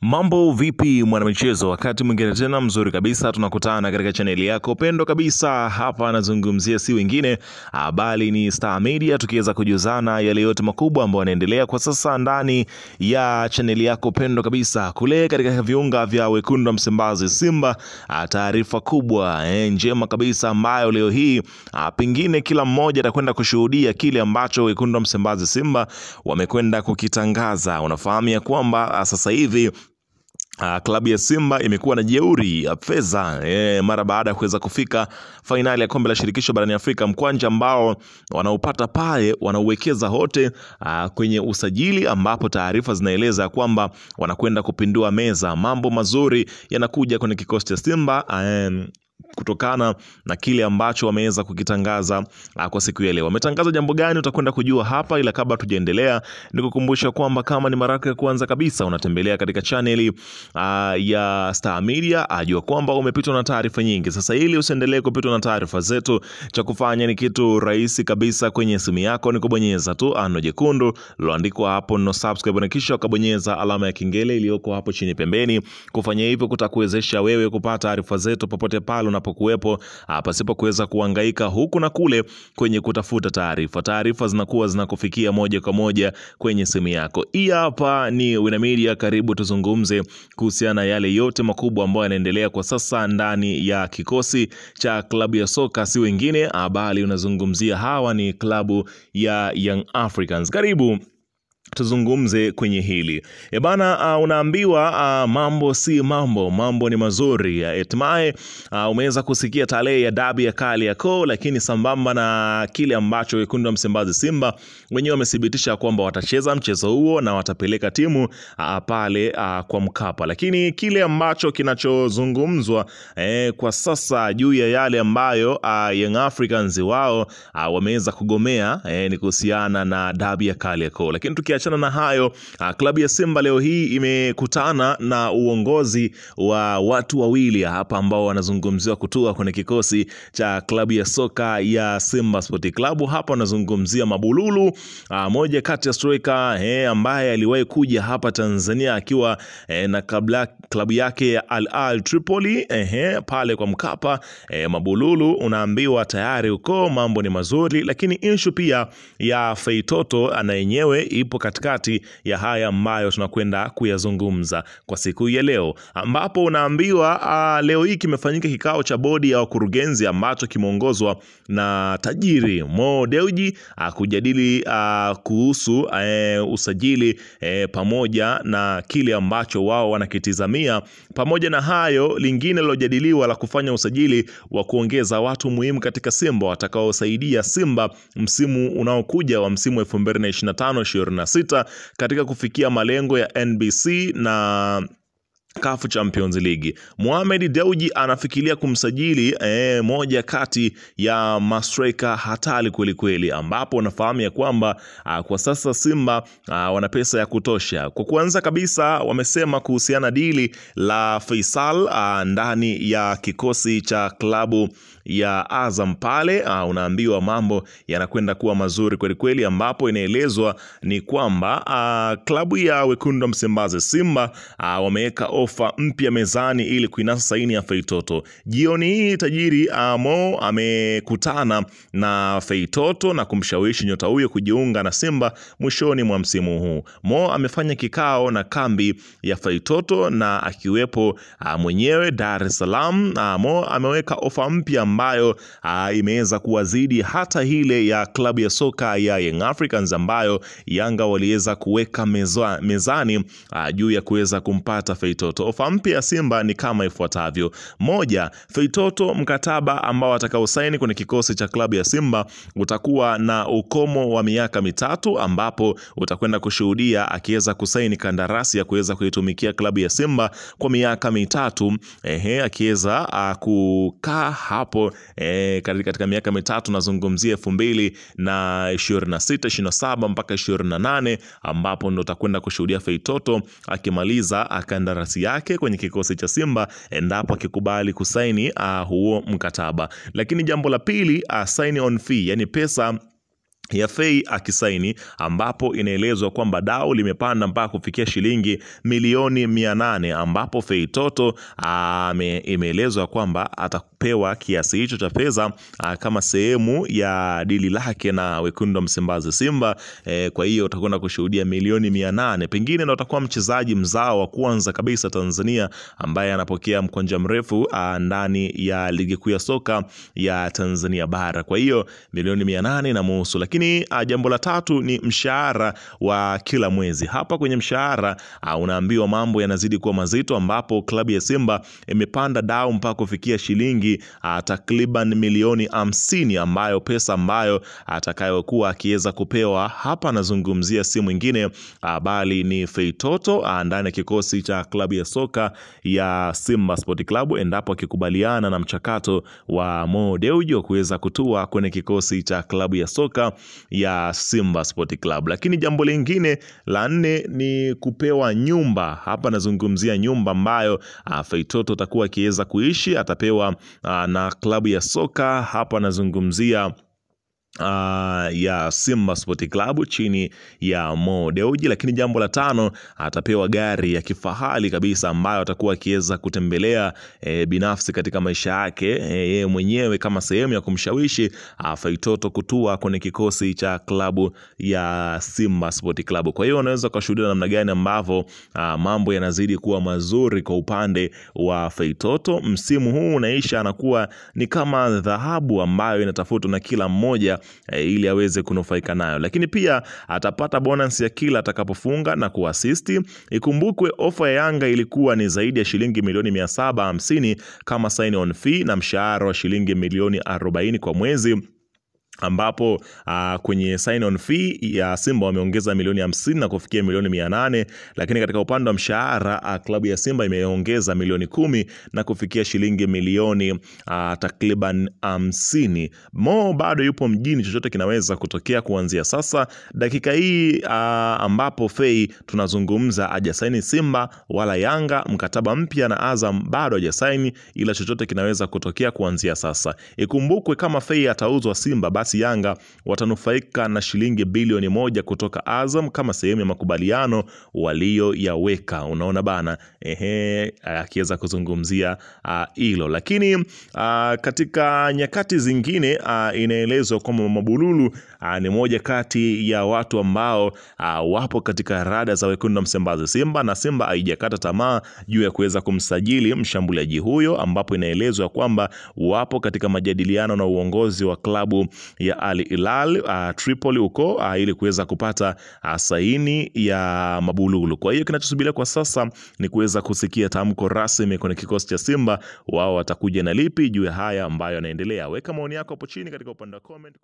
Mambo vipi mwanamichezo, wakati mwingine tena mzuri kabisa tunakutana katika chaneli yako pendo kabisa. Hapa anazungumzia si wengine bali ni Star Media, tukiweza kujuzana yale yote makubwa ambayo yanaendelea kwa sasa ndani ya chaneli yako pendo kabisa kule katika viunga vya wekundu wa Msimbazi Simba. Taarifa kubwa njema kabisa ambayo leo hii pengine kila mmoja atakwenda kushuhudia kile ambacho wekundu wa Msimbazi Simba wamekwenda kukitangaza. Unafahamu ya kwamba sasa hivi klabu ya Simba imekuwa na jeuri ya fedha mara baada ya kuweza kufika fainali ya kombe la shirikisho barani Afrika, mkwanja ambao wanaupata pale wanauwekeza hote kwenye usajili, ambapo taarifa zinaeleza kwamba wanakwenda kupindua meza. Mambo mazuri yanakuja kwenye kikosi cha Simba kutokana na kile ambacho wameweza kukitangaza kwa siku ya leo. Wametangaza jambo gani utakwenda kujua hapa, ila kabla tujaendelea nikukumbusha kwamba kama ni mara yako ya kwanza kabisa unatembelea katika chaneli ya Star Media, ajua kwamba umepitwa na taarifa nyingi. Sasa ili usiendelee kupitwa na taarifa zetu, cha kufanya ni kitu rahisi kabisa. Kwenye simu yako ni kubonyeza tu ano jekundu liloandikwa hapo no subscribe, na kisha ukabonyeza alama ya kengele iliyoko hapo chini pembeni. Kufanya hivyo kutakuwezesha wewe kupata taarifa zetu popote pale unapokuwepo, pasipo kuweza kuhangaika huku na kule kwenye kutafuta taarifa. Taarifa zinakuwa zinakufikia moja kwa moja kwenye simu yako. Hii hapa ni Wina Media, karibu tuzungumze kuhusiana yale yote makubwa ambayo yanaendelea kwa sasa ndani ya kikosi cha klabu ya soka si wengine bali unazungumzia hawa ni klabu ya Young Africans. Karibu tuzungumze kwenye hili. Unaambiwa mambo si mambo, mambo ni mazuri. Hatimaye umeweza kusikia tarehe ya dabi ya Kariakoo, lakini sambamba na kile ambacho wekundu wa Msimbazi Simba wenyewe wamethibitisha kwamba watacheza mchezo huo na watapeleka timu pale kwa Mkapa. Lakini kile ambacho kinachozungumzwa kwa sasa juu ya yale ambayo Young Africans wao wameweza kugomea ni kuhusiana na dabi ya Kariakoo. Lakini tukiachana na hayo, klabu ya Simba leo hii imekutana na uongozi wa watu wawili hapa ambao wanazungumziwa kutua kwenye kikosi cha klabu ya soka ya Simba Sport Club. Hapa wanazungumzia Mabululu, moja kati ya striker ambaye aliwahi kuja hapa Tanzania akiwa na klabu yake ya Al Ahly Tripoli pale kwa Mkapa. Mabululu unaambiwa tayari uko mambo ni mazuri, lakini issue pia ya Feitoto ana yenyewe ipo katikati ya haya ambayo tunakwenda kuyazungumza kwa siku ya leo, ambapo unaambiwa leo hii kimefanyika kikao cha bodi ya wakurugenzi ambacho kimeongozwa na tajiri Mo Dewji kujadili kuhusu usajili pamoja na kile ambacho wao wanakitizamia. Pamoja na hayo, lingine lilojadiliwa la kufanya usajili wa kuongeza watu muhimu katika Simba watakaosaidia Simba msimu unaokuja wa msimu 2025-26 katika kufikia malengo ya NBC na CAF Champions League. Mohamed Dewji anafikiria kumsajili moja kati ya mastrika hatari kweli kweli, ambapo unafahamu ya kwamba kwa sasa Simba wana pesa ya kutosha. Kwa kwanza kabisa wamesema kuhusiana dili la Faisal ndani ya kikosi cha klabu ya Azam pale, unaambiwa mambo yanakwenda kuwa mazuri kweli kweli, ambapo inaelezwa ni kwamba klabu ya wekundu wa Msimbazi Simba wameweka ofa mpya mezani ili kuinasa saini ya Feitoto. Jioni hii tajiri Mo amekutana na Feitoto na kumshawishi nyota huyo kujiunga na Simba mwishoni mwa msimu huu. Mo amefanya kikao na kambi ya Feitoto na akiwepo mwenyewe Dar es Salaam. Mo ameweka ofa mpya ambayo imeweza kuwazidi hata ile ya klabu ya soka ya Young Africans ambayo Yanga waliweza kuweka mezani juu ya kuweza kumpata Feitoto. Ofa mpya ya Simba ni kama ifuatavyo: moja, Feitoto mkataba ambao atakaosaini kwenye kikosi cha klabu ya Simba utakuwa na ukomo wa miaka 3, ambapo utakwenda kushuhudia akiweza kusaini kandarasi ya kuweza kuitumikia klabu ya Simba kwa miaka 3, akiweza kukaa hapo katika miaka 3, nazungumzia 2026, 27 mpaka 28, ambapo ndo utakwenda kushuhudia Feitoto akimaliza kandarasi yake kwenye kikosi cha Simba endapo akikubali kusaini huo mkataba. Lakini jambo la pili, sign on fee, yani pesa ya Fei akisaini, ambapo inaelezwa kwamba dau limepanda mpaka kufikia shilingi milioni 800, ambapo Fei Toto imeelezwa kwamba atapewa kiasi hicho cha fedha kama sehemu ya dili lake na wekundu wa Msimbazi Simba. Kwa hiyo utakwenda kushuhudia milioni 800. Pengine ndo atakuwa mchezaji mzao wa kwanza kabisa Tanzania ambaye anapokea mkwanja mrefu ndani ya ligi kuu ya soka ya Tanzania bara. Kwa hiyo milioni 800 na muhusu. Lakini jambo la tatu ni mshahara wa kila mwezi. Hapa kwenye mshahara unaambiwa mambo yanazidi kuwa mazito, ambapo klabu ya Simba imepanda dau mpaka kufikia shilingi takriban milioni 50, ambayo pesa ambayo atakayokuwa akiweza kupewa. Hapa anazungumzia si mwingine bali ni Fei Toto ndani ya kikosi cha klabu ya soka ya Simba Sport Club, endapo akikubaliana na mchakato wa Mo Dewji kuweza kutua kwenye kikosi cha klabu ya soka ya Simba Sport Club. Lakini jambo lingine la 4 ni kupewa nyumba. Hapa nazungumzia nyumba ambayo Fei Toto atakuwa akiweza kuishi, atapewa na klabu ya soka. Hapa nazungumzia ya Simba Sport Club chini ya Mo Dewji. Lakini jambo la 5, atapewa gari ya kifahari kabisa ambayo atakuwa akiweza kutembelea binafsi katika maisha yake yeye mwenyewe, kama sehemu ya kumshawishi Fei Toto kutua kwenye kikosi cha klabu ya Simba Sport Club. Kwa hiyo unaweza kushuhudia namna gani ambavyo mambo yanazidi kuwa mazuri kwa upande wa Fei Toto. Msimu huu unaisha, anakuwa ni kama dhahabu ambayo inatafutwa na kila mmoja ili aweze kunufaika nayo. Lakini pia atapata bonus ya kila atakapofunga na kuasisti. Ikumbukwe ofa ya Yanga ilikuwa ni zaidi ya shilingi milioni 750 kama sign on fee na mshahara wa shilingi milioni 40 kwa mwezi, ambapo kwenye sign on fee ya Simba wameongeza milioni 50 na kufikia milioni 800. Lakini katika upande wa mshahara klabu ya Simba imeongeza milioni 10 na kufikia shilingi milioni takriban 50. Mo bado yupo mjini, chochote kinaweza kutokea kuanzia sasa dakika hii ambapo Fei tunazungumza hajasaini Simba wala Yanga. Mkataba mpya na Azam bado hajasaini, ila chochote kinaweza kutokea kuanzia sasa. Ikumbukwe kama Fei atauzwa Simba, basi Yanga watanufaika na shilingi bilioni 1 kutoka Azam kama sehemu ya makubaliano walioyaweka. Unaona bana, akiweza kuzungumzia hilo. Lakini katika nyakati zingine inaelezwa kwamba Mabululu ni moja kati ya watu ambao wapo katika rada za wekundu wa Msimbazi Simba, na Simba haijakata tamaa juu ya kuweza kumsajili mshambuliaji huyo, ambapo inaelezwa kwamba wapo katika majadiliano na uongozi wa klabu ya Al Hilal Tripoli huko ili kuweza kupata saini ya Mabululu. Kwa hiyo kinachosubiri kwa sasa ni kuweza kusikia tamko rasmi kwenye kikosi cha Simba, wao watakuja na lipi juu ya haya ambayo yanaendelea. Weka maoni yako hapo chini katika upande wa comment.